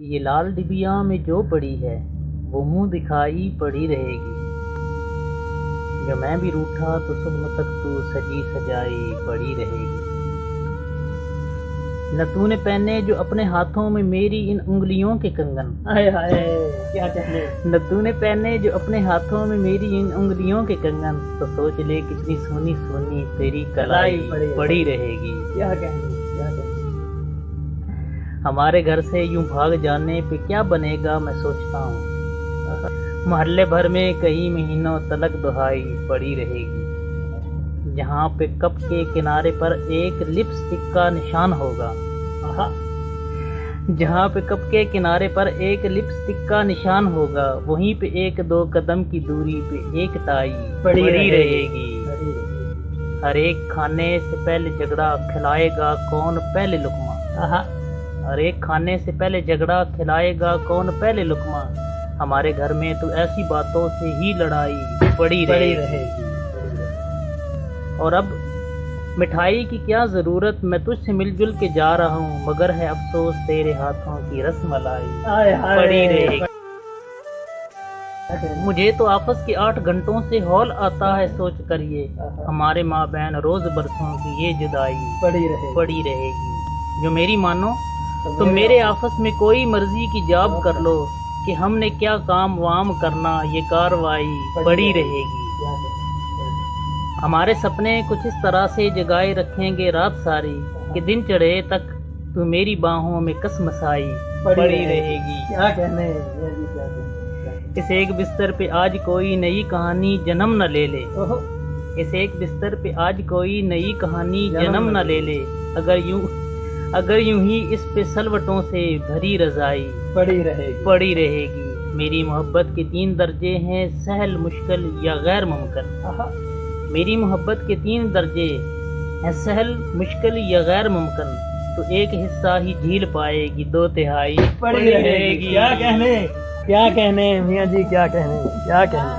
یہ لال ڈبیا میں جو پڑی ہے وہ منہ دکھائی پڑی رہے گی۔ جو میں بھی روٹھا تو صبح تک تو سجی سجائی پڑی رہے گی۔ نہ تو نے پہنے جو اپنے ہاتھوں میں میری ان انگلیوں کے کنگن، ہائے ہائے کیا کہنے، نہ تو نے پہنے جو اپنے ہاتھوں میں میری ان انگلیوں کے کنگن، تو سوچ لے کتنی سونی سونی تیری کلائی پڑی رہے گی۔ کیا کہنے، کیا کہنے۔ ہمارے گھر سے یوں بھاگ جانے پہ کیا بنے گا میں سوچتا ہوں، محلے بھر میں کئی مہینوں تلک دہائی پڑی رہے گی۔ جہاں پہ کپ کے کنارے پر ایک لپسٹک کا نشان ہوگا، جہاں پہ کپ کے کنارے پر ایک لپسٹک کا نشان ہوگا، وہیں پہ ایک دو قدم کی دوری پہ ایک ٹائی پڑی رہے گی۔ ہر ایک کھانے سے پہلے جھگڑا کھلائے گا کون پہلے لقمہ، ہر ایک کھانے سے پہلے جھگڑا کھلائے گا کون پہلے لقمہ۔ ہمارے گھر میں تو ایسی باتوں سے ہی لڑائی پڑی رہے گی۔ اور اب مٹھائی کی کیا ضرورت، میں تجھ سے مل جل کے جا رہا ہوں، مگر ہے افسوس تیرے ہاتھوں کی رس ملائی پڑی رہے گی۔ مجھے تو آفس کے 8 گھنٹوں سے ہول آتا ہے سوچ کر یہ، ہمارے ماں بہن روز برسوں کی یہ جدائی پڑی رہے گی۔ جو میری مانو تو میرے آفس میں کوئی مرضی کی جاب کر لو، کہ ہم نے کیا کام وام کرنا، یہ کاروائی پڑی رہے گی۔ ہمارے سپنے کچھ اس طرح سے جگائے رکھیں گے رات ساری، کہ دن چڑھے تک تو میری باہوں میں کس مسائی پڑی رہے گی۔ کیا کہنے، اس ایک بستر پہ آج کوئی نئی کہانی جنم نہ لے لے، اس ایک بستر پہ آج کوئی نئی کہانی جنم نہ لے لے، اگر یوں ہی اس پہ سلوٹوں سے بھری رضائی پڑی رہے گی۔ میری محبت کے 3 درجے ہیں، سہل، مشکل یا غیر ممکن۔ میری محبت کے 3 درجے ہیں، سہل، مشکل یا غیر ممکن، تو ایک حصہ ہی جھیل پائے گی، 2/3 پڑی رہے گی۔ کیا کہنے، کیا کہنے میاں جی، کیا کہنے، کیا کہنے۔